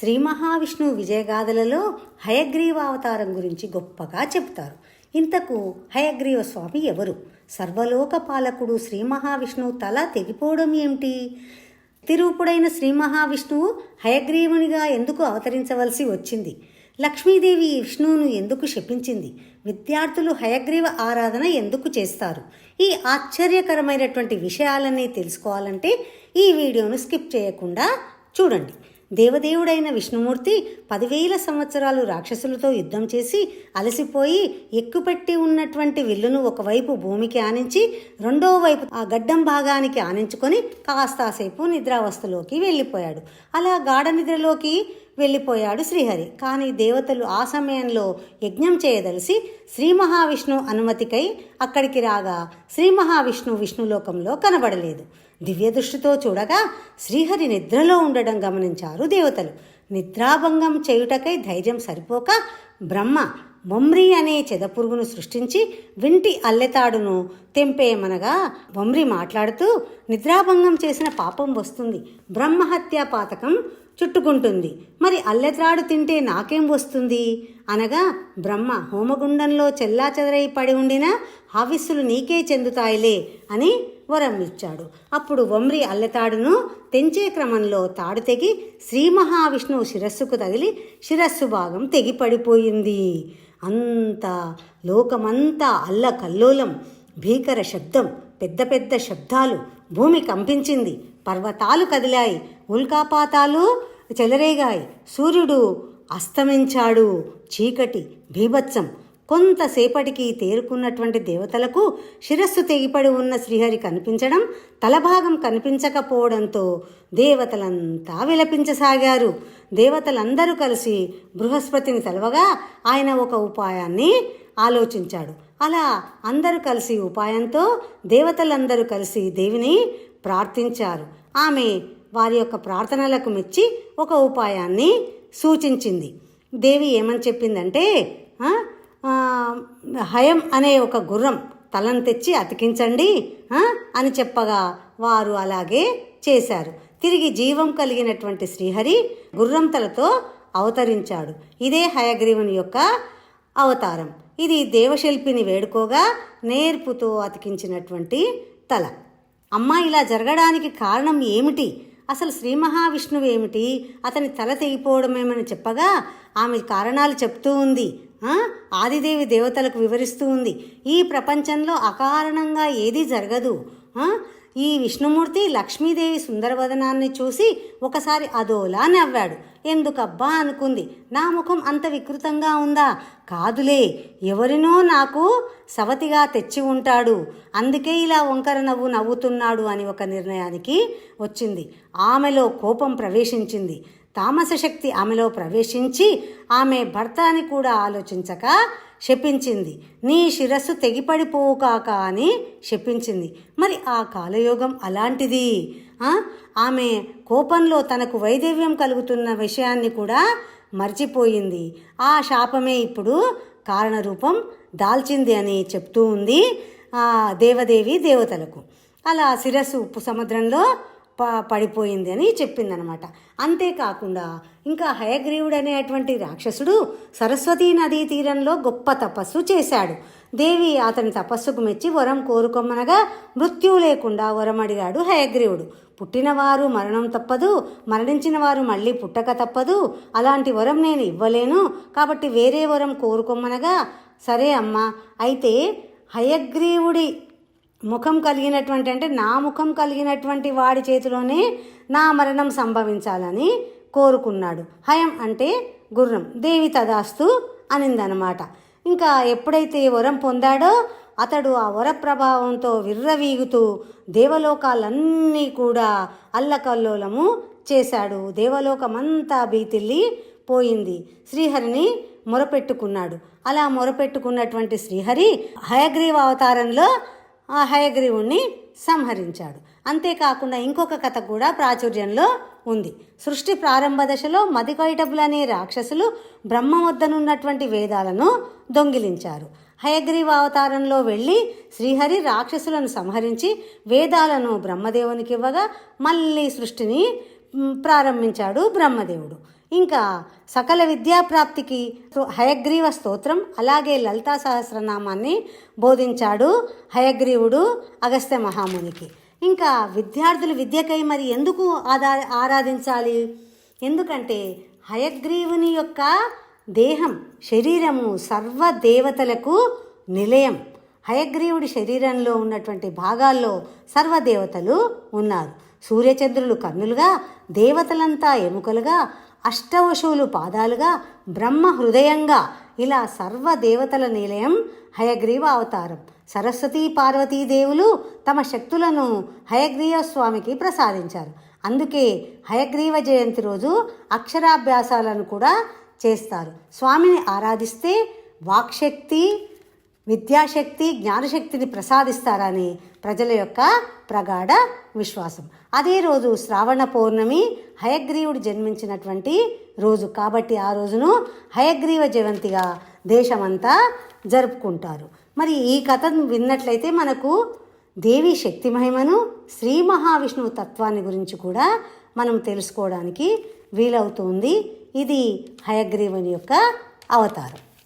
శ్రీ మహావిష్ణువు విజయగాథలలో హయగ్రీవ అవతారం గురించి గొప్పగా చెబుతారు. ఇంతకు హయగ్రీవ స్వామి ఎవరు? సర్వలోక పాలకుడు శ్రీ మహావిష్ణువు తల తెగిపోవడం ఏమిటి? తిరుపుడైన శ్రీ మహావిష్ణువు హయగ్రీవునిగా ఎందుకు అవతరించవలసి వచ్చింది? లక్ష్మీదేవి విష్ణువును ఎందుకు శపించింది? విద్యార్థులు హయగ్రీవ ఆరాధన ఎందుకు చేస్తారు? ఈ ఆశ్చర్యకరమైనటువంటి విషయాలన్నీ తెలుసుకోవాలంటే ఈ వీడియోను స్కిప్ చేయకుండా చూడండి. దేవదేవుడైన విష్ణుమూర్తి 10,000 సంవత్సరాలు రాక్షసులతో యుద్ధం చేసి అలసిపోయి ఎక్కుపెట్టి ఉన్నటువంటి విల్లును ఒకవైపు భూమికి ఆనించి రెండో వైపు ఆ గడ్డం భాగానికి ఆనించుకొని కాస్తాసేపు నిద్రావస్థలోకి వెళ్ళిపోయాడు. అలా గాఢ నిద్రలోకి వెళ్ళిపోయాడు శ్రీహరి. కానీ దేవతలు ఆ సమయంలో యజ్ఞం చేయదలిసి శ్రీ మహావిష్ణువు అనుమతికై అక్కడికి రాగా శ్రీ మహావిష్ణువు విష్ణులోకంలో కనబడలేదు. దివ్య దృష్టితో చూడగా శ్రీహరి నిద్రలో ఉండడం గమనించారు దేవతలు. నిద్రాభంగం చేయుటకై ధైర్యం సరిపోక బ్రహ్మ మొమ్రి అనే చెదపురుగును సృష్టించి వింటి అల్లెతాడును తెంపేయమనగా మొమ్రి మాట్లాడుతూ నిద్రాభంగం చేసిన పాపం వస్తుంది, బ్రహ్మహత్యా పాతకం చుట్టుకుంటుంది, మరి అల్లెత్రాడు తింటే నాకేం వస్తుంది అనగా బ్రహ్మ హోమగుండంలో చెల్లాచెదరై పడి ఉండిన హవిస్సులు నీకే చెందుతాయిలే అని వరం ఇచ్చాడు. అప్పుడు వమ్రి అల్లెతాడును తెంచే క్రమంలో తాడు తెగి శ్రీ మహావిష్ణువు శిరస్సుకు తగిలి శిరస్సు భాగం తెగిపడిపోయింది. అంతా లోకమంతా అల్లకల్లోలం, భీకర శబ్దం, పెద్ద పెద్ద శబ్దాలు, భూమి కంపించింది, పర్వతాలు కదిలాయి, ఉల్కాపాతాలు చెలరేగాయి, సూర్యుడు అస్తమించాడు, చీకటి బీభత్సం. కొంతసేపటికి తేరుకున్నటువంటి దేవతలకు శిరస్సు తెగిపడి ఉన్న శ్రీహరి కనిపించడం, తలభాగం కనిపించకపోవడంతో దేవతలంతా విలపించసాగారు. దేవతలందరూ కలిసి బృహస్పతిని తలవగా ఆయన ఒక ఉపాయాన్ని ఆలోచించాడు. అలా అందరూ కలిసి ఉపాయంతో దేవతలందరూ కలిసి దేవిని ప్రార్థించారు. ఆమె వారి యొక్క ప్రార్థనలకు మెచ్చి ఒక ఉపాయాన్ని సూచించింది. దేవి ఏమని చెప్పిందంటే, హయం అనే ఒక గుర్రం తలను తెచ్చి అతికించండి అని చెప్పగా వారు అలాగే చేశారు. తిరిగి జీవం కలిగినటువంటి శ్రీహరి గుర్రం తలతో అవతరించాడు. ఇదే హయగ్రీవుని యొక్క అవతారం. ఇది దేవశిల్పిని వేడుకోగా నేర్పుతో అతికించినటువంటి తల. అమ్మ, ఇలా జరగడానికి కారణం ఏమిటి? అసలు శ్రీ మహావిష్ణువు ఏమిటి? అతని తల తెగిపోవడమేమని చెప్పగా ఆమె కారణాలు చెప్తూ ఉంది. ఆదిదేవి దేవతలకు వివరిస్తూ ఉంది. ఈ ప్రపంచంలో అకారణంగా ఏదీ జరగదు. ఈ విష్ణుమూర్తి లక్ష్మీదేవి సుందరవదనాన్ని చూసి ఒకసారి అదోలా నవ్వాడు. ఎందుకబ్బా అనుకుంది. నా ముఖం అంత వికృతంగా ఉందా? కాదులే, ఎవరినో నాకు సవతిగా తెచ్చి ఉంటాడు, అందుకే ఇలా వంకర నవ్వు నవ్వుతున్నాడు అని ఒక నిర్ణయానికి వచ్చింది. ఆమెలో కోపం ప్రవేశించింది. తామస శక్తి ఆమెలో ప్రవేశించి ఆమె భర్త అని కూడా ఆలోచించక శపించింది. నీ శిరస్సు తెగిపడిపోవు కాక అని శపించింది. మరి ఆ కాలయోగం అలాంటిది. ఆమె కోపంలో తనకు వైదవ్యం కలుగుతున్న విషయాన్ని కూడా మర్చిపోయింది. ఆ శాపమే ఇప్పుడు కారణరూపం దాల్చింది అని చెప్తూ ఉంది దేవదేవి దేవతలకు. అలా శిరస్సు ఉప్పు సముద్రంలో పడిపోయింది అని చెప్పిందనమాట. అంతేకాకుండా ఇంకా హయగ్రీవుడు అనేటువంటి రాక్షసుడు సరస్వతీ నదీ తీరంలో గొప్ప తపస్సు చేశాడు. దేవి అతని తపస్సుకు మెచ్చి వరం కోరుకోమనగా మృత్యువు లేకుండా వరం అడిగాడు హయగ్రీవుడు. పుట్టినవారు మరణం తప్పదు, మరణించిన వారు మళ్ళీ పుట్టక తప్పదు, అలాంటి వరం నేను ఇవ్వలేను, కాబట్టి వేరే వరం కోరుకోమనగా సరే అమ్మా, అయితే హయగ్రీవుడి ముఖం కలిగినటువంటి, అంటే నా ముఖం కలిగినటువంటి వాడి చేతిలోనే నా మరణం సంభవించాలని కోరుకున్నాడు. హయం అంటే గుర్రం. దేవి తదాస్తు అనిందనమాట. ఇంకా ఎప్పుడైతే వరం పొందాడో అతడు ఆ వర ప్రభావంతో విర్రవీగుతూ దేవలోకాలన్నీ కూడా అల్లకల్లోలము చేశాడు. దేవలోకమంతా బీతిల్లి పోయింది. శ్రీహరిని మొరపెట్టుకున్నాడు. అలా మొరపెట్టుకున్నటువంటి శ్రీహరి హయగ్రీవ అవతారంలో ఆ హయగ్రీవుణ్ణి సంహరించాడు. అంతేకాకుండా ఇంకొక కథ కూడా ప్రాచుర్యంలో ఉంది. సృష్టి ప్రారంభ దశలో మదికైటబులనే రాక్షసులు బ్రహ్మ వద్దనున్నటువంటి వేదాలను దొంగిలించారు. హయగ్రీవ అవతారంలో వెళ్ళి శ్రీహరి రాక్షసులను సంహరించి వేదాలను బ్రహ్మదేవునికి ఇవ్వగా మళ్ళీ సృష్టిని ప్రారంభించాడు బ్రహ్మదేవుడు. ఇంకా సకల విద్యాప్రాప్తికి హయగ్రీవ స్తోత్రం అలాగే లలితా సహస్రనామాన్ని బోధించాడు హయగ్రీవుడు అగస్త్య మహామునికి. ఇంకా విద్యార్థులు విద్యకై మరి ఎందుకు ఆరాధించాలి? ఎందుకంటే హయగ్రీవుని యొక్క దేహం శరీరము సర్వదేవతలకు నిలయం. హయగ్రీవుడి శరీరంలో ఉన్నటువంటి భాగాల్లో సర్వదేవతలు ఉన్నారు. సూర్యచంద్రులు కన్నులుగా, దేవతలంతా ఎముకలుగా, అష్టవశువులు పాదాలుగా, బ్రహ్మ హృదయంగా, ఇలా సర్వదేవతల నిలయం హయగ్రీవ అవతారం. సరస్వతీ పార్వతీదేవులు తమ శక్తులను హయగ్రీవ స్వామికి ప్రసాదించారు. అందుకే హయగ్రీవ జయంతి రోజు అక్షరాభ్యాసాలను కూడా చేస్తారు. స్వామిని ఆరాధిస్తే వాక్శక్తి, విద్యాశక్తి, జ్ఞానశక్తిని ప్రసాదిస్తారని ప్రజల యొక్క ప్రగాఢ విశ్వాసం. అదే రోజు శ్రావణ పౌర్ణమి హయగ్రీవుడు జన్మించినటువంటి రోజు కాబట్టి ఆ రోజును హయగ్రీవ జయంతిగా దేశమంతా జరుపుకుంటారు. మరి ఈ కథను విన్నట్లయితే మనకు దేవి శక్తి మహిమను, శ్రీ మహావిష్ణువు తత్వాన్ని గురించి కూడా మనం తెలుసుకోవడానికి వీలవుతుంది. ఇది హయగ్రీవుని యొక్క అవతారం.